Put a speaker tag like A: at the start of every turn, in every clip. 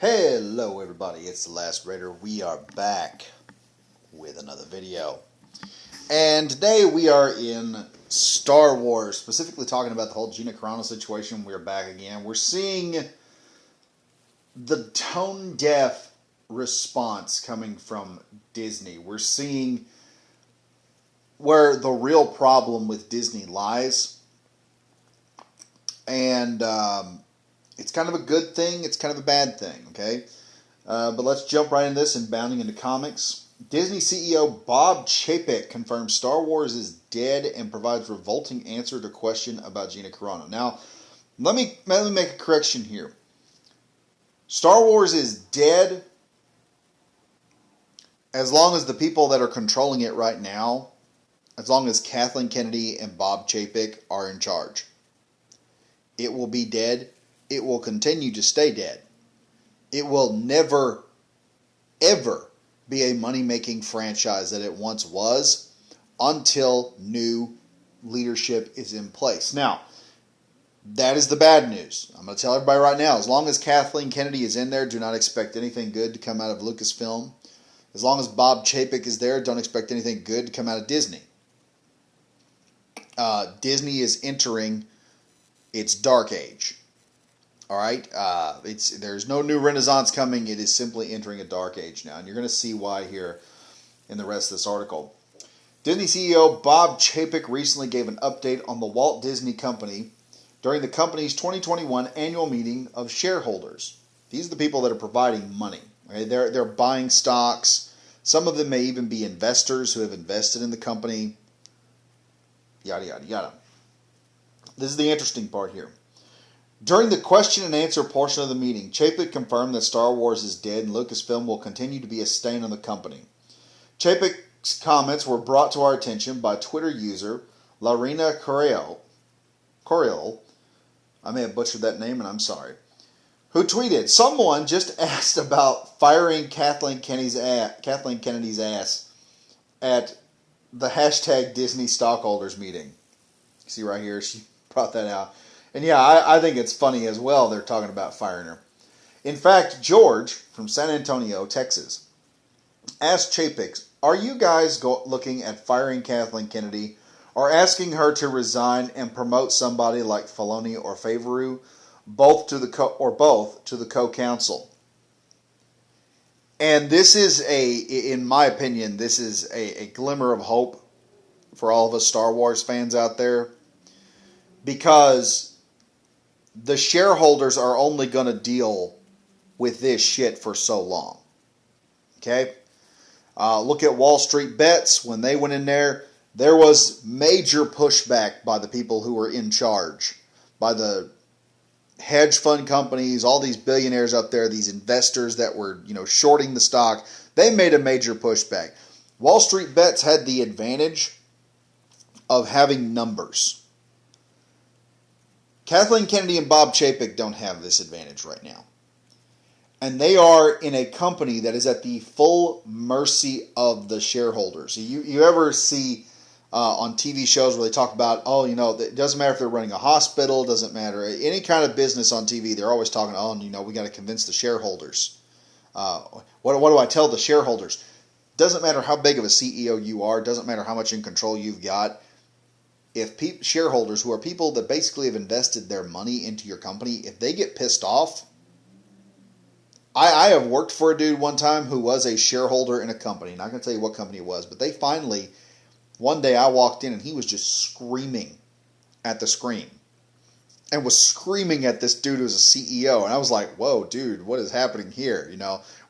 A: Hello everybody, it's The Last Raider. We are back with another video. And today we are in Star Wars, specifically talking about the whole Gina Carano situation. We're back again. We're seeing the tone-deaf response coming from Disney. We're seeing where the real problem with Disney lies. And it's kind of a good thing, it's kind of a bad thing, okay? But let's jump right into this and bounding into comics. Disney CEO Bob Chapek confirms Star Wars is dead and provides revolting answer to question about Gina Carano. Now, let me make a correction here. Star Wars is dead as long as the people that are controlling it right now, as long as Kathleen Kennedy and Bob Chapek are in charge. It will be dead. It will continue to stay dead. It will never, ever be a money-making franchise that it once was until new leadership is in place. Now, that is the bad news. I'm going to tell everybody right now, as long as Kathleen Kennedy is in there, do not expect anything good to come out of Lucasfilm. As long as Bob Chapek is there, don't expect anything good to come out of Disney. Disney is entering its dark age. All right, there's no new renaissance coming. It is simply entering a dark age now, and you're going to see why here in the rest of this article. Disney CEO Bob Chapek recently gave an update on the Walt Disney Company during the company's 2021 annual meeting of shareholders. These are the people that are providing money. Okay? They're buying stocks. Some of them may even be investors who have invested in the company. Yada, yada, yada. This is the interesting part here. During the question and answer portion of the meeting, Chapek confirmed that Star Wars is dead and Lucasfilm will continue to be a stain on the company. Chapek's comments were brought to our attention by Twitter user Larina Correal, I may have butchered that name and I'm sorry, who tweeted, "Someone just asked about firing Kathleen Kennedy's ass at the hashtag Disney stockholders meeting." See right here, she brought that out. And yeah, I think it's funny as well they're talking about firing her. In fact, George from San Antonio, Texas, asked Chapek, "Are you guys looking at firing Kathleen Kennedy or asking her to resign and promote somebody like Filoni or Favreau, both to the co-counsel?" And this is in my opinion, this is a glimmer of hope for all of us Star Wars fans out there, because the shareholders are only going to deal with this shit for so long. Okay? Look at Wall Street Bets. When they went in there, there was major pushback by the people who were in charge, by the hedge fund companies, all these billionaires up there, these investors that were, shorting the stock. They made a major pushback. Wall Street Bets had the advantage of having numbers. Kathleen Kennedy and Bob Chapek don't have this advantage right now. And they are in a company that is at the full mercy of the shareholders. You ever see on TV shows where they talk about, it doesn't matter if they're running a hospital, doesn't matter. Any kind of business on TV, they're always talking, we got to convince the shareholders. What do I tell the shareholders? Doesn't matter how big of a CEO you are, doesn't matter how much in control you've got. If shareholders, who are people that basically have invested their money into your company, if they get pissed off, I have worked for a dude one time who was a shareholder in a company. Not going to tell you what company it was, but they finally, one day I walked in and he was just screaming at the screen. And was screaming at this dude who's a CEO. And I was like, whoa, dude, what is happening here?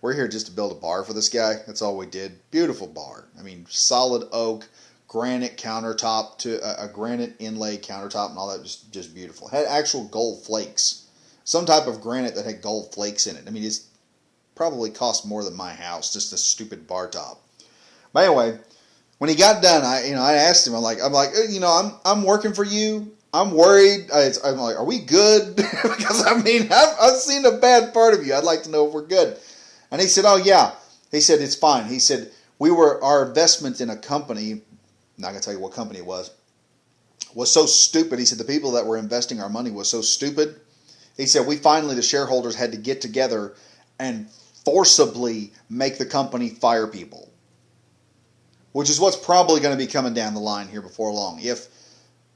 A: We're here just to build a bar for this guy. That's all we did. Beautiful bar. I mean, solid oak, granite countertop to a granite inlay countertop and all that, just beautiful. Had actual gold flakes, some type of granite that had gold flakes in it. I mean, it's probably cost more than my house, just a stupid bar top. But anyway, when he got done, I asked him, I'm like, I'm working for you. I'm worried. I'm like, are we good? Because I've seen a bad part of you. I'd like to know if we're good. And he said, oh yeah. He said, it's fine. He said, our investment in a company, not going to tell you what company it was so stupid. He said the people that were investing our money was so stupid. He said the shareholders had to get together and forcibly make the company fire people, which is what's probably going to be coming down the line here before long.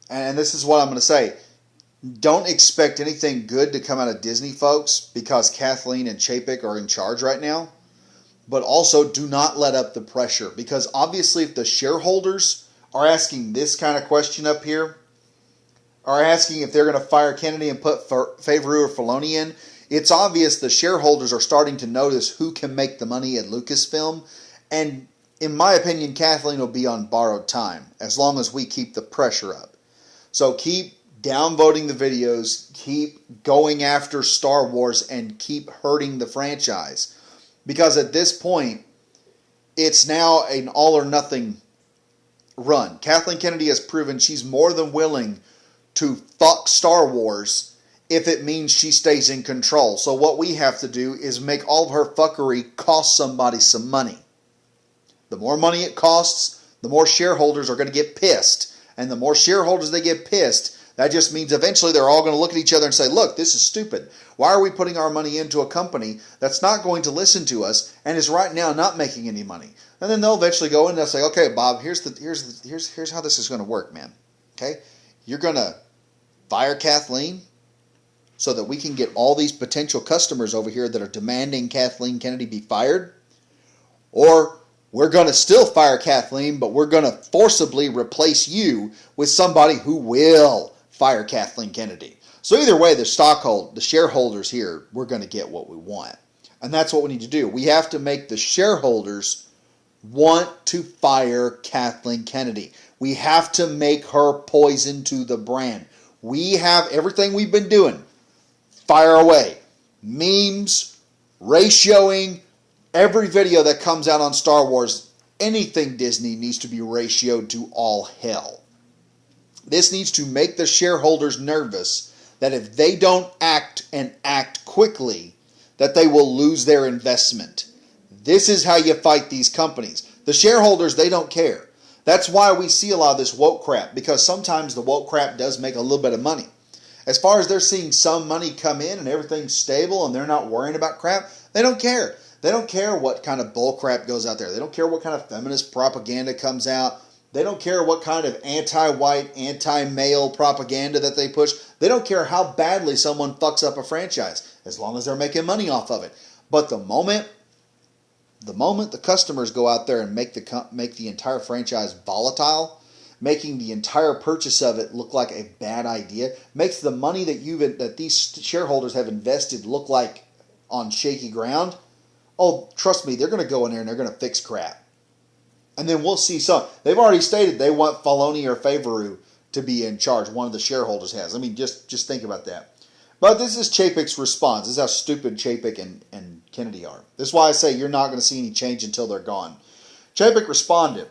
A: And this is what I'm going to say, don't expect anything good to come out of Disney, folks, because Kathleen and Chapek are in charge right now. But also do not let up the pressure, because obviously if the shareholders are asking this kind of question up here, are asking if they're going to fire Kennedy and put Favreau or Filoni in, it's obvious the shareholders are starting to notice who can make the money at Lucasfilm. And in my opinion, Kathleen will be on borrowed time as long as we keep the pressure up. So keep downvoting the videos, keep going after Star Wars, and keep hurting the franchise. Because at this point, it's now an all or nothing run. Kathleen Kennedy has proven she's more than willing to fuck Star Wars if it means she stays in control. So what we have to do is make all of her fuckery cost somebody some money. The more money it costs, the more shareholders are going to get pissed. And the more shareholders they get pissed, that just means eventually they're all going to look at each other and say, look, this is stupid. Why are we putting our money into a company that's not going to listen to us and is right now not making any money? And then they'll eventually go in and they'll say, okay, Bob, here's how this is going to work, man. Okay? You're going to fire Kathleen so that we can get all these potential customers over here that are demanding Kathleen Kennedy be fired. Or we're going to still fire Kathleen, but we're going to forcibly replace you with somebody who will fire Kathleen Kennedy. So either way, the shareholders here, we're going to get what we want. And that's what we need to do. We have to make the shareholders want to fire Kathleen Kennedy. We have to make her poison to the brand. We have everything we've been doing. Fire away. Memes, ratioing, every video that comes out on Star Wars, anything Disney needs to be ratioed to all hell. This needs to make the shareholders nervous that if they don't act and act quickly, that they will lose their investment. This is how you fight these companies. The shareholders, they don't care. That's why we see a lot of this woke crap, because sometimes the woke crap does make a little bit of money. As far as they're seeing some money come in and everything's stable and they're not worrying about crap, they don't care. They don't care what kind of bull crap goes out there. They don't care what kind of feminist propaganda comes out. They don't care what kind of anti-white, anti-male propaganda that they push. They don't care how badly someone fucks up a franchise, as long as they're making money off of it. But the moment the customers go out there and make the entire franchise volatile, making the entire purchase of it look like a bad idea, makes the money that these shareholders have invested look like on shaky ground, oh, trust me, they're going to go in there and they're going to fix crap. And then we'll see some. They've already stated they want Filoni or Favreau to be in charge. One of the shareholders has. I mean, just think about that. But this is Chapek's response. This is how stupid Chapek and Kennedy are. This is why I say you're not going to see any change until they're gone. Chapek responded,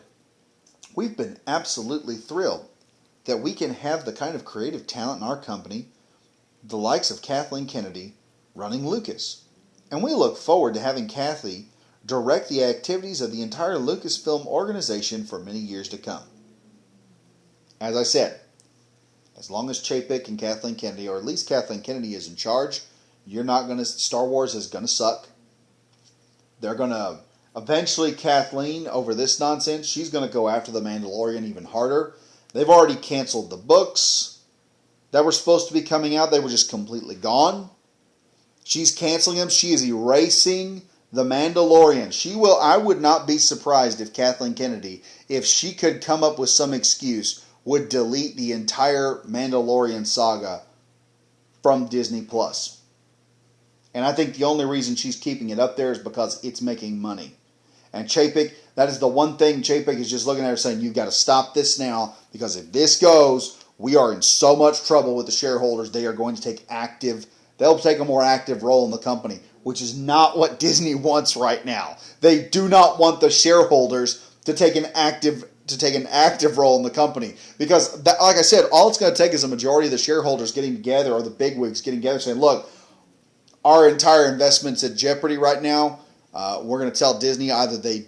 A: "We've been absolutely thrilled that we can have the kind of creative talent in our company, the likes of Kathleen Kennedy, running Lucas. And we look forward to having Kathy direct the activities of the entire Lucasfilm organization for many years to come." As I said, as long as Chapek and Kathleen Kennedy, or at least Kathleen Kennedy, is in charge, Star Wars is going to suck. They're going to, eventually Kathleen, over this nonsense, she's going to go after The Mandalorian even harder. They've already canceled the books that were supposed to be coming out. They were just completely gone. She's canceling them. She is erasing The Mandalorian. I would not be surprised if Kathleen Kennedy, if she could come up with some excuse, would delete the entire Mandalorian saga from Disney Plus. And I think the only reason she's keeping it up there is because it's making money. And Chapek, that is the one thing Chapek is just looking at her saying, you've got to stop this now, because if this goes, we are in so much trouble with the shareholders. They are going to they'll take a more active role in the company, which is not what Disney wants right now. They do not want the shareholders to take an active role in the company, because like I said, all it's going to take is a majority of the shareholders getting together, or the bigwigs getting together saying, look, our entire investment's at jeopardy right now. We're going to tell Disney either they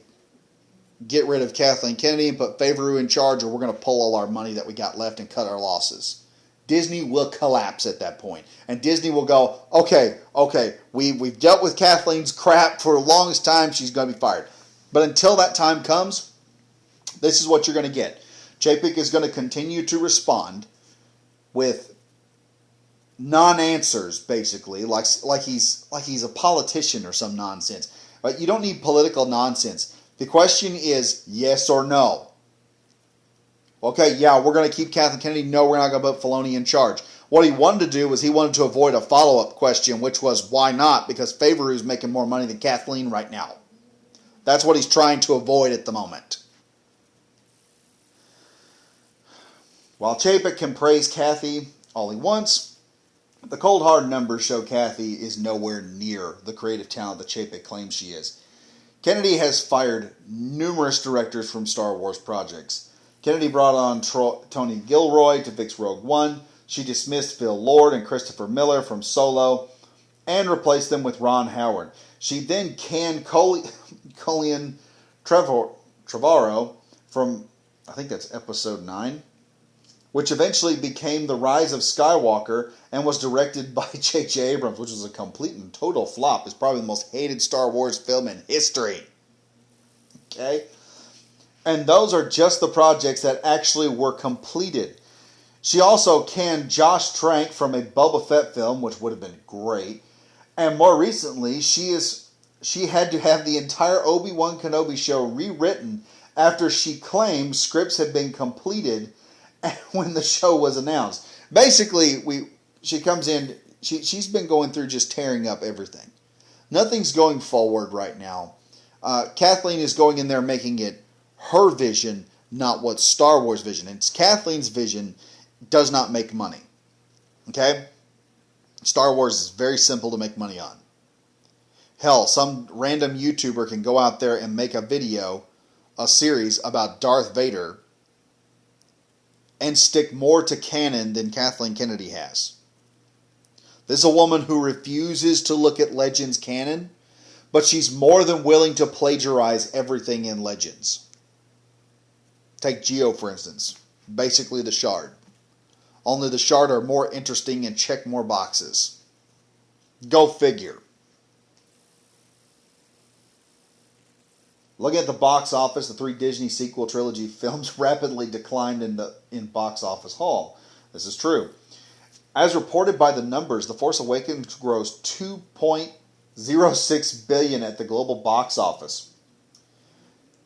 A: get rid of Kathleen Kennedy and put Favreau in charge, or we're going to pull all our money that we got left and cut our losses. Disney will collapse at that point. And Disney will go, okay, we've dealt with Kathleen's crap for the longest time. She's going to be fired. But until that time comes, this is what you're going to get. Chapek is going to continue to respond with non-answers, basically, like he's a politician or some nonsense. But you don't need political nonsense. The question is yes or no. Okay, yeah, we're going to keep Kathleen Kennedy. No, we're not going to put Filoni in charge. What he wanted to do was he wanted to avoid a follow-up question, which was, why not? Because Favoru's making more money than Kathleen right now. That's what he's trying to avoid at the moment. While Chapek can praise Kathy all he wants, the cold hard numbers show Kathy is nowhere near the creative talent that Chapek claims she is. Kennedy has fired numerous directors from Star Wars projects. Kennedy brought on Tony Gilroy to fix Rogue One. She dismissed Phil Lord and Christopher Miller from Solo and replaced them with Ron Howard. She then canned Colin Trevorrow from, I think that's episode 9, which eventually became The Rise of Skywalker and was directed by J.J. Abrams, which was a complete and total flop. It's probably the most hated Star Wars film in history. Okay? And those are just the projects that actually were completed. She also canned Josh Trank from a Boba Fett film, which would have been great. And more recently, she had to have the entire Obi-Wan Kenobi show rewritten after she claimed scripts had been completed when the show was announced. Basically, she comes in, she's been going through just tearing up everything. Nothing's going forward right now. Kathleen is going in there making it her vision, not what Star Wars vision. It's Kathleen's vision does not make money. Okay? Star Wars is very simple to make money on. Hell, some random YouTuber can go out there and make a video, a series about Darth Vader, and stick more to canon than Kathleen Kennedy has. This is a woman who refuses to look at Legends canon, but she's more than willing to plagiarize everything in Legends. Take Geo, for instance. Basically the Shard. Only the Shard are more interesting and check more boxes. Go figure. Looking at the box office, the 3 Disney sequel trilogy films rapidly declined in box office haul. This is true. As reported by the numbers, The Force Awakens grossed $2.06 billion at the global box office.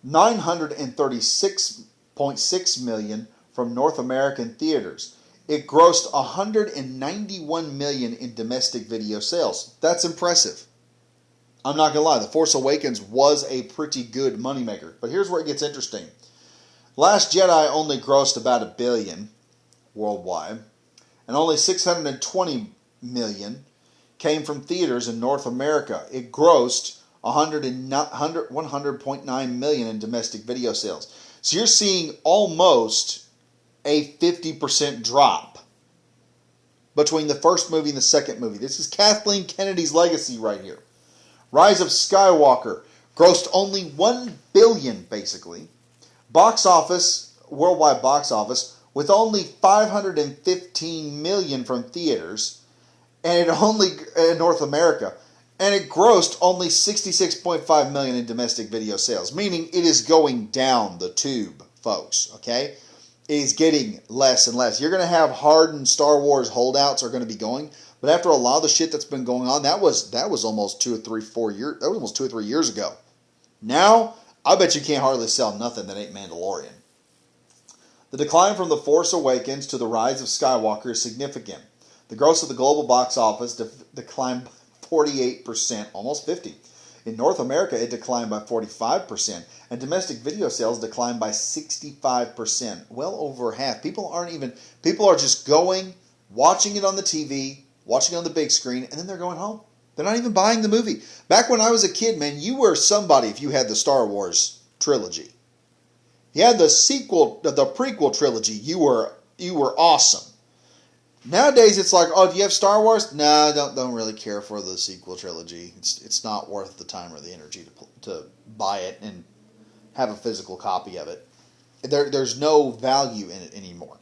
A: 936.6 million from North American theaters. It grossed $191 million in domestic video sales. That's impressive. I'm not going to lie, The Force Awakens was a pretty good moneymaker. But here's where it gets interesting. Last Jedi only grossed about $1 billion worldwide, and only $620 million came from theaters in North America. It grossed $100.9 million in domestic video sales. So you're seeing almost a 50% drop between the first movie and the second movie. This is Kathleen Kennedy's legacy right here. Rise of Skywalker grossed only $1 billion, basically. Box office, worldwide box office, with only $515 million from theaters, and it only in North America, and it grossed only $66.5 million in domestic video sales, meaning it is going down the tube, folks, okay? It is getting less and less. You're going to have hardened Star Wars holdouts are going to be going, but after a lot of the shit that's been going on, that was almost 2 or 3 years ago. Now, I bet you can't hardly sell nothing that ain't Mandalorian. The decline from The Force Awakens to The Rise of Skywalker is significant. The gross of the global box office declined by 48%, almost 50%. In North America, it declined by 45%, and domestic video sales declined by 65%, well over half. People are just going, watching it on the TV, watching it on the big screen, and then they're going home. They're not even buying the movie. Back when I was a kid, man, you were somebody if you had the Star Wars trilogy. If you had the prequel trilogy, you were awesome. Nowadays, it's like, oh, do you have Star Wars? No, don't really care for the sequel trilogy. It's not worth the time or the energy to buy it and have a physical copy of it. There's no value in it anymore.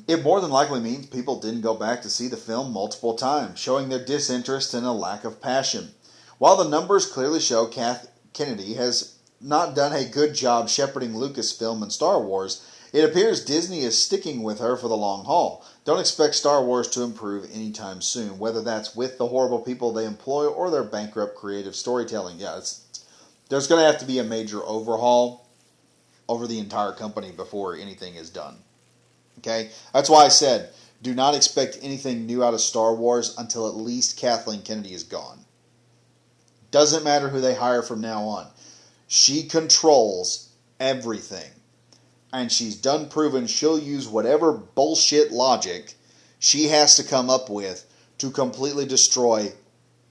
A: It more than likely means people didn't go back to see the film multiple times, showing their disinterest and a lack of passion. While the numbers clearly show Kennedy has not done a good job shepherding Lucasfilm and Star Wars, it appears Disney is sticking with her for the long haul. Don't expect Star Wars to improve anytime soon, whether that's with the horrible people they employ or their bankrupt creative storytelling. Yeah, there's going to have to be a major overhaul over the entire company before anything is done. Okay? That's why I said, do not expect anything new out of Star Wars until at least Kathleen Kennedy is gone. Doesn't matter who they hire from now on. She controls everything. And she's done proven she'll use whatever bullshit logic she has to come up with to completely destroy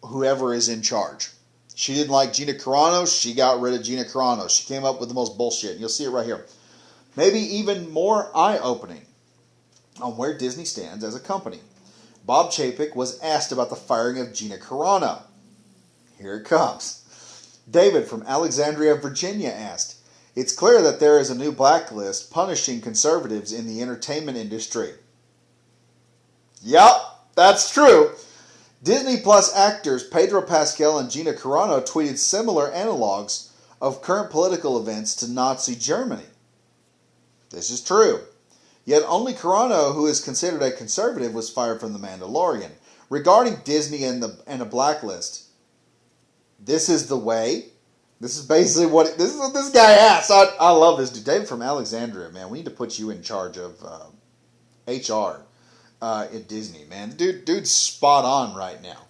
A: whoever is in charge. She didn't like Gina Carano, she got rid of Gina Carano. She came up with the most bullshit. And you'll see it right here. Maybe even more eye-opening on where Disney stands as a company. Bob Chapek was asked about the firing of Gina Carano. Here it comes. David from Alexandria, Virginia asked, "It's clear that there is a new blacklist punishing conservatives in the entertainment industry." Yup, that's true. Disney Plus actors Pedro Pascal and Gina Carano tweeted similar analogs of current political events to Nazi Germany. This is true. Yet only Carano, who is considered a conservative, was fired from The Mandalorian. Regarding Disney and a blacklist, this is the way. This is basically what this guy asked. I love this dude. David from Alexandria, man. We need to put you in charge of HR at Disney, man. Dude's spot on right now.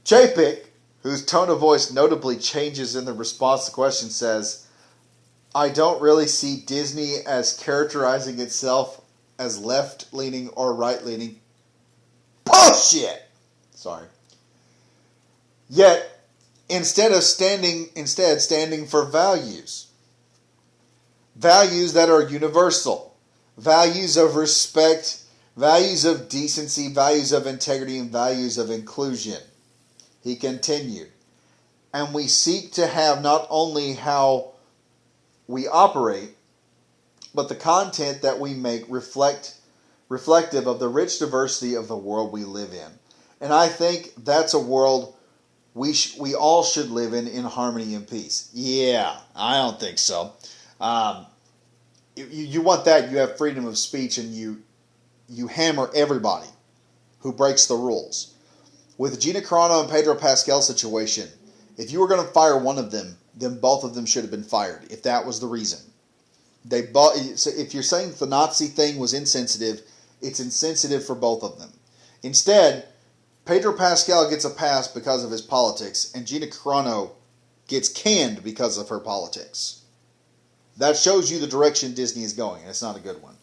A: Chapek, whose tone of voice notably changes in the response to the question, says, "I don't really see Disney as characterizing itself as left-leaning or right-leaning." Bullshit! Sorry. Yet, instead standing for values. Values that are universal. Values of respect, values of decency, values of integrity, and values of inclusion. He continued, "And we seek to have not only how we operate, but the content that we make reflective of the rich diversity of the world we live in. And I think that's a world we all should live in harmony and peace." Yeah, I don't think so. You want that, you have freedom of speech, and you hammer everybody who breaks the rules. With the Gina Carano and Pedro Pascal situation, if you were going to fire one of them, then both of them should have been fired, if that was the reason. So if you're saying that the Nazi thing was insensitive, it's insensitive for both of them. Instead, Pedro Pascal gets a pass because of his politics, and Gina Carano gets canned because of her politics. That shows you the direction Disney is going, and it's not a good one.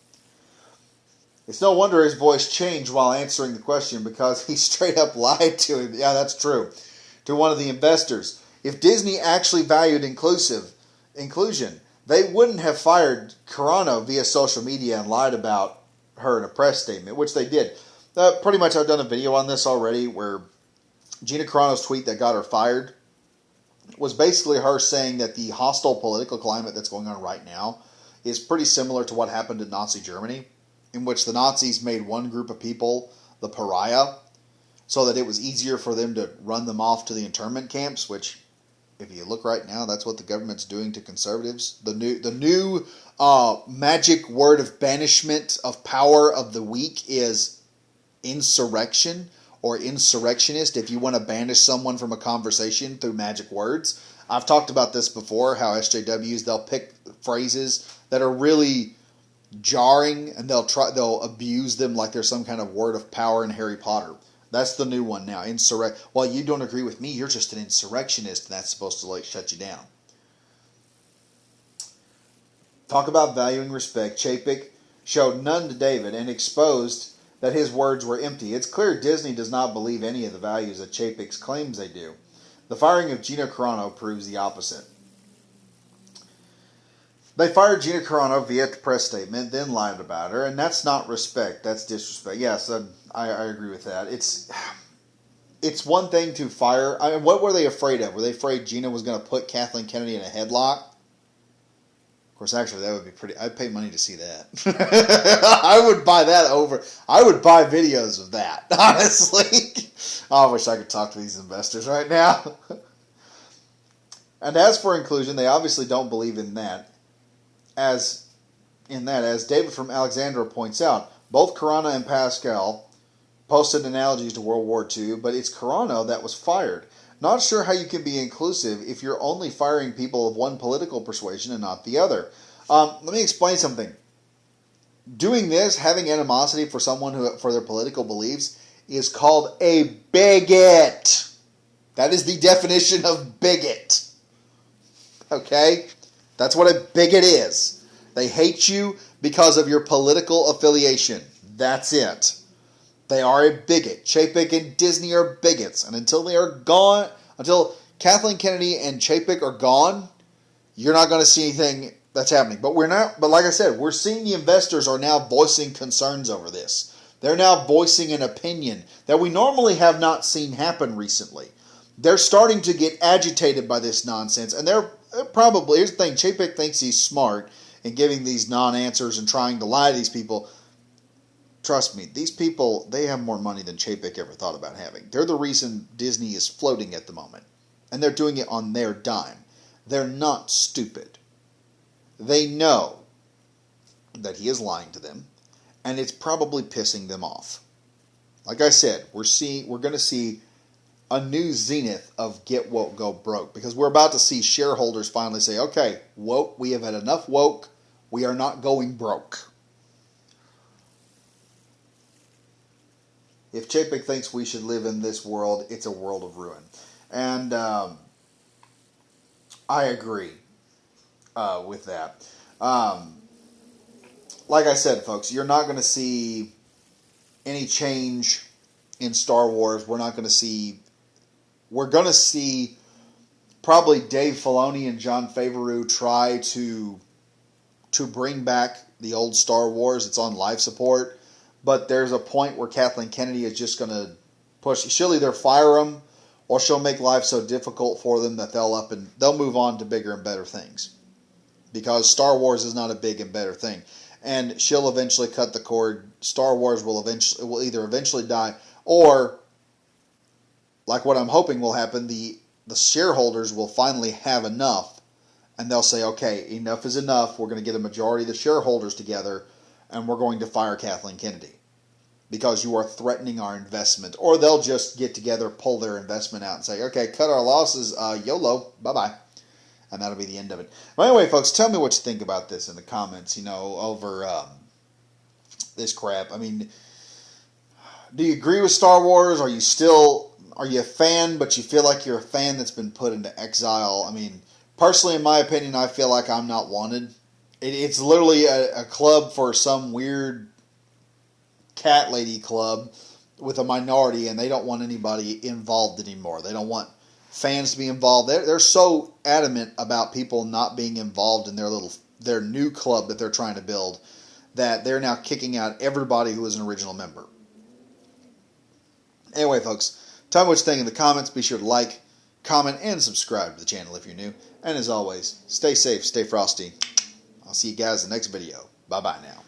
A: It's no wonder his voice changed while answering the question, because he straight up lied to him. Yeah, that's true. To one of the investors. If Disney actually valued inclusion, they wouldn't have fired Carano via social media and lied about her in a press statement, which they did. Pretty much I've done a video on this already where Gina Carano's tweet that got her fired was basically her saying that the hostile political climate that's going on right now is pretty similar to what happened in Nazi Germany, in which the Nazis made one group of people the pariah so that it was easier for them to run them off to the internment camps, which, if you look right now, that's what the government's doing to conservatives. The new magic word of banishment of power of the week is insurrection or insurrectionist. If you want to banish someone from a conversation through magic words, I've talked about this before, how SJWs, they'll pick phrases that are really jarring and they'll abuse them like they're some kind of word of power in Harry Potter. That's the new one now. Well, you don't agree with me, you're just an insurrectionist, and that's supposed to shut you down. Talk about valuing respect. Chapek showed none to David and exposed that his words were empty. It's clear Disney does not believe any of the values that Chapek claims they do. The firing of Gina Carano proves the opposite. They fired Gina Carano via press statement, then lied about her, and that's not respect, that's disrespect. Yes, I agree with that. It's one thing to fire. What were they afraid of? Were they afraid Gina was going to put Kathleen Kennedy in a headlock? course, actually, that would be pretty. I'd pay money to see that. I would buy that over. I would buy videos of that, honestly. I wish I could talk to these investors right now. And as for inclusion, they obviously don't believe in that. As David from Alexandra points out, both Carano and Pascal posted analogies to World War II, but it's Carano that was fired. Not sure how you can be inclusive if you're only firing people of one political persuasion and not the other. Let me explain something. Doing this, having animosity for someone for their political beliefs, is called a bigot. That is the definition of bigot. Okay? That's what a bigot is. They hate you because of your political affiliation. That's it. They are a bigot. Chapek and Disney are bigots. And until they are gone, until Kathleen Kennedy and Chapek are gone, you're not going to see anything that's happening. But like I said, we're seeing the investors are now voicing concerns over this. They're now voicing an opinion that we normally have not seen happen recently. They're starting to get agitated by this nonsense. And they're probably, here's the thing, Chapek thinks he's smart in giving these non-answers and trying to lie to these people. Trust me, these people, they have more money than Chapek ever thought about having. They're the reason Disney is floating at the moment. And they're doing it on their dime. They're not stupid. They know that he is lying to them, and it's probably pissing them off. Like I said, we're going to see a new zenith of get woke, go broke. Because we're about to see shareholders finally say, okay, woke, we have had enough woke. We are not going broke. If Chapek thinks we should live in this world, it's a world of ruin. And I agree with that. Like I said, folks, you're not going to see any change in Star Wars. We're going to see probably Dave Filoni and Jon Favreau try to bring back the old Star Wars. It's on life support. But there's a point where Kathleen Kennedy is just going to push. She'll either fire them or she'll make life so difficult for them that they'll move on to bigger and better things. Because Star Wars is not a big and better thing. And she'll eventually cut the cord. Star Wars will either eventually die, or, like what I'm hoping will happen, the shareholders will finally have enough, and they'll say, okay, enough is enough. We're going to get a majority of the shareholders together, and we're going to fire Kathleen Kennedy because you are threatening our investment. Or they'll just get together, pull their investment out, and say, okay, cut our losses, YOLO, bye-bye. And that'll be the end of it. Well, anyway, folks, tell me what you think about this in the comments, over this crap. I mean, do you agree with Star Wars? Are you a fan, but you feel like you're a fan that's been put into exile? I mean, personally, in my opinion, I feel like I'm not wanted. It's literally a club for some weird cat lady club with a minority, and they don't want anybody involved anymore. They don't want fans to be involved. They're so adamant about people not being involved in their new club that they're trying to build that they're now kicking out everybody who is an original member. Anyway, folks, tell me what you think in the comments. Be sure to like, comment, and subscribe to the channel if you're new. And as always, stay safe, stay frosty. I'll see you guys in the next video. Bye-bye now.